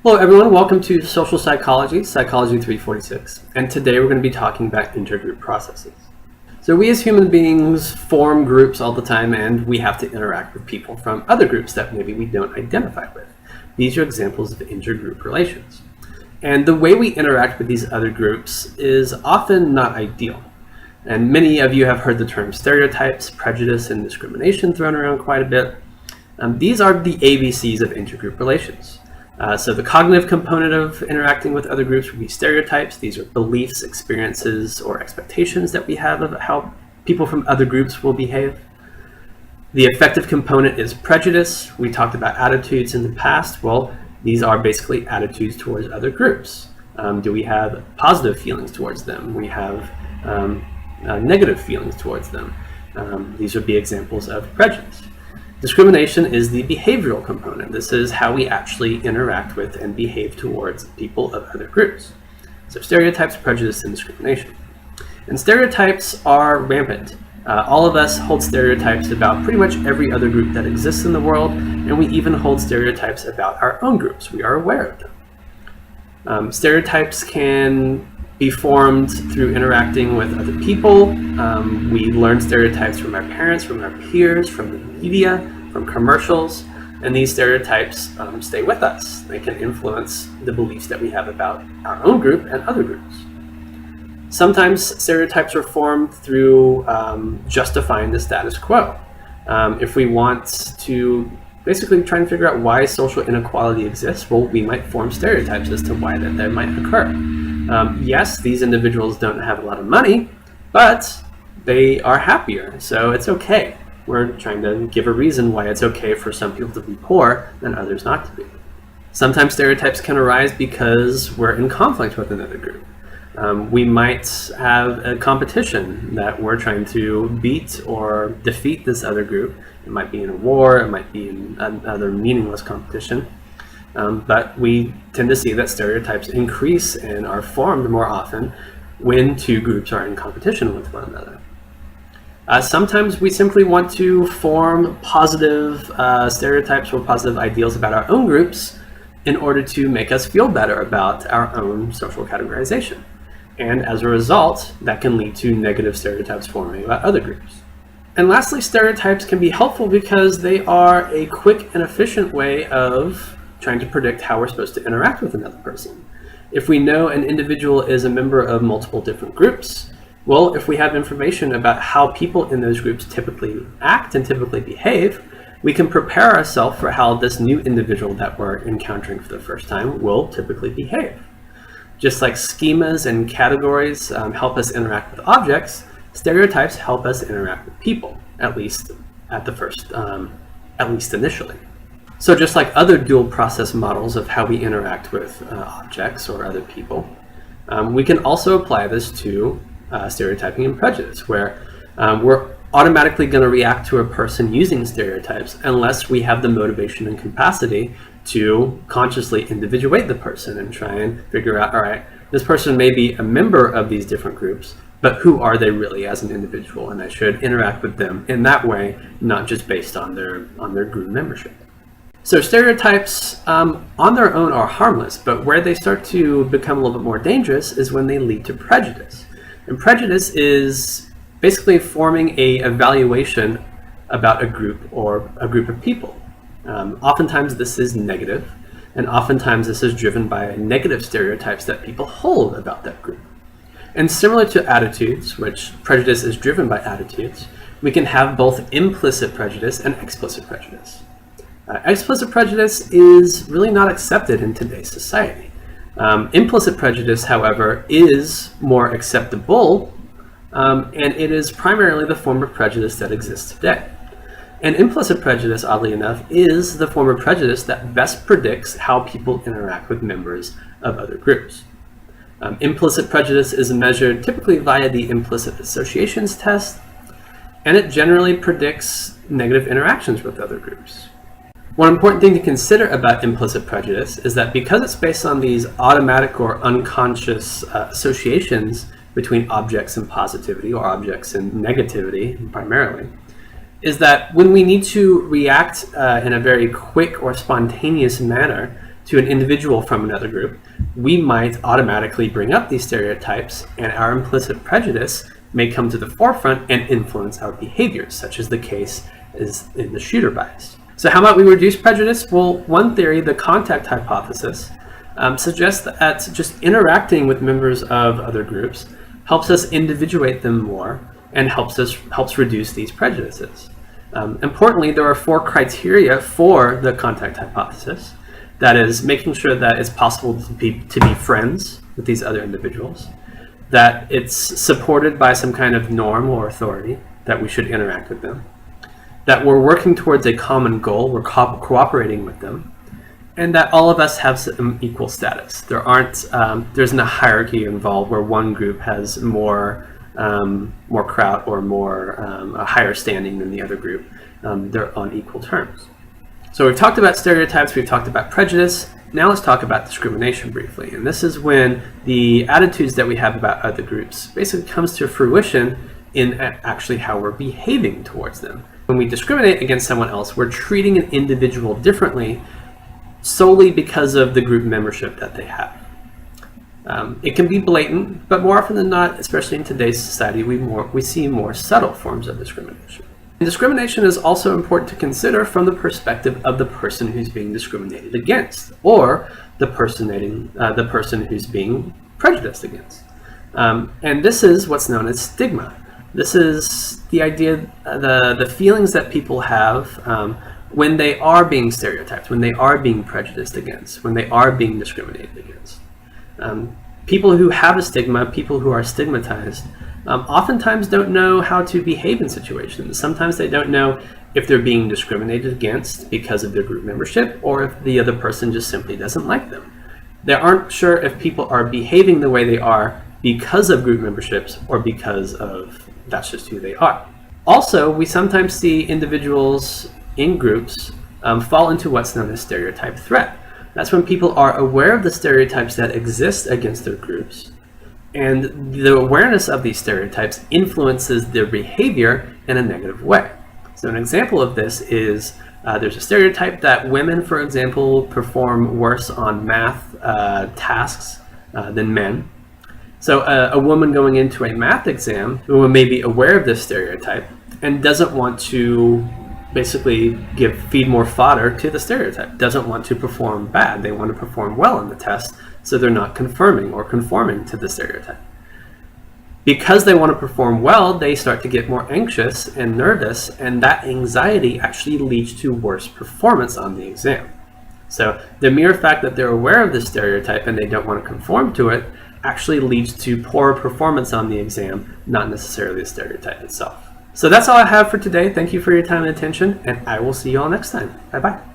Hello everyone, welcome to Social Psychology, Psychology 346, and today we're going to be talking about intergroup processes. So we as human beings form groups all the time, and we have to interact with people from other groups that maybe we don't identify with. These are examples of intergroup relations. And the way we interact with these other groups is often not ideal. And many of you have heard the term stereotypes, prejudice, and discrimination thrown around quite a bit. These are the ABCs of intergroup relations. So the cognitive component of interacting with other groups would be stereotypes. These are beliefs, experiences, or expectations that we have of how people from other groups will behave. The affective component is prejudice. We talked about attitudes in the past. Well, these are basically attitudes towards other groups. Do we have positive feelings towards them? We have negative feelings towards them. These would be examples of prejudice. Discrimination is the behavioral component. This is how we actually interact with and behave towards people of other groups. So stereotypes, prejudice, and discrimination. And stereotypes are rampant. All of us hold stereotypes about pretty much every other group that exists in the world, and we even hold stereotypes about our own groups. We are aware of them. Stereotypes can be formed through interacting with other people. We learn stereotypes from our parents, from our peers, from the media, from commercials, and these stereotypes stay with us. They can influence the beliefs that we have about our own group and other groups. Sometimes stereotypes are formed through justifying the status quo. If we want to basically try and figure out why social inequality exists, well, we might form stereotypes as to why that might occur. Yes, these individuals don't have a lot of money, but they are happier, so it's okay. We're trying to give a reason why it's okay for some people to be poor and others not to be. Sometimes stereotypes can arise because we're in conflict with another group. We might have a competition that we're trying to beat or defeat this other group. It might be in a war, it might be in another meaningless competition. But we tend to see that stereotypes increase and are formed more often when two groups are in competition with one another. Sometimes we simply want to form positive stereotypes or positive ideals about our own groups in order to make us feel better about our own social categorization. And as a result, that can lead to negative stereotypes forming about other groups. And lastly, stereotypes can be helpful because they are a quick and efficient way of trying to predict how we're supposed to interact with another person. If we know an individual is a member of multiple different groups, well, if we have information about how people in those groups typically act and typically behave, we can prepare ourselves for how this new individual that we're encountering for the first time will typically behave. Just like schemas and categories help us interact with objects, stereotypes help us interact with people, at least initially. So just like other dual process models of how we interact with objects or other people, we can also apply this to stereotyping and prejudice, where we're automatically going to react to a person using stereotypes unless we have the motivation and capacity to consciously individuate the person and try and figure out, all right, this person may be a member of these different groups, but who are they really as an individual? And I should interact with them in that way, not just based on their group membership. So stereotypes on their own are harmless, but where they start to become a little bit more dangerous is when they lead to prejudice. And prejudice is basically forming an evaluation about a group or a group of people. Oftentimes this is negative, and oftentimes this is driven by negative stereotypes that people hold about that group. And similar to attitudes, which prejudice is driven by attitudes, we can have both implicit prejudice and explicit prejudice. Explicit prejudice is really not accepted in today's society. Implicit prejudice, however, is more acceptable, and it is primarily the form of prejudice that exists today. And implicit prejudice, oddly enough, is the form of prejudice that best predicts how people interact with members of other groups. Implicit prejudice is measured typically via the implicit associations test, and it generally predicts negative interactions with other groups. One important thing to consider about implicit prejudice is that because it's based on these automatic or unconscious associations between objects and positivity, or objects and negativity primarily, is that when we need to react in a very quick or spontaneous manner to an individual from another group, we might automatically bring up these stereotypes, and our implicit prejudice may come to the forefront and influence our behaviors, such as the case is in the shooter bias. So how might we reduce prejudice? Well, one theory, the contact hypothesis, suggests that just interacting with members of other groups helps us individuate them more and helps reduce these prejudices. Importantly, there are 4 criteria for the contact hypothesis. That is, making sure that it's possible to be friends with these other individuals, that it's supported by some kind of norm or authority, that we should interact with them, that we're working towards a common goal, we're cooperating with them, and that all of us have some equal status. There isn't a hierarchy involved where one group has more clout or a higher standing than the other group. They're on equal terms. So we've talked about stereotypes, we've talked about prejudice. Now let's talk about discrimination briefly. And this is when the attitudes that we have about other groups basically comes to fruition in actually how we're behaving towards them. When we discriminate against someone else, we're treating an individual differently solely because of the group membership that they have. It can be blatant, but more often than not, especially in today's society, we see more subtle forms of discrimination. And discrimination is also important to consider from the perspective of the person who's being discriminated against, or the person who's being prejudiced against. And this is what's known as stigma. This is the idea, the feelings that people have when they are being stereotyped, when they are being prejudiced against, when they are being discriminated against. People who have a stigma, people who are stigmatized, oftentimes don't know how to behave in situations. Sometimes they don't know if they're being discriminated against because of their group membership, or if the other person just simply doesn't like them. They aren't sure if people are behaving the way they are because of group memberships or because of that's just who they are. Also, we sometimes see individuals in groups fall into what's known as stereotype threat. That's when people are aware of the stereotypes that exist against their groups, and the awareness of these stereotypes influences their behavior in a negative way. So an example of this is there's a stereotype that women, for example, perform worse on math tasks than men. So a woman going into a math exam who may be aware of this stereotype and doesn't want to basically feed more fodder to the stereotype, doesn't want to perform bad. They want to perform well on the test, so they're not conforming to the stereotype. Because they want to perform well, they start to get more anxious and nervous, and that anxiety actually leads to worse performance on the exam. So the mere fact that they're aware of this stereotype and they don't want to conform to it actually leads to poorer performance on the exam, not necessarily the stereotype itself. So that's all I have for today. Thank you for your time and attention, and I will see you all next time. Bye-bye.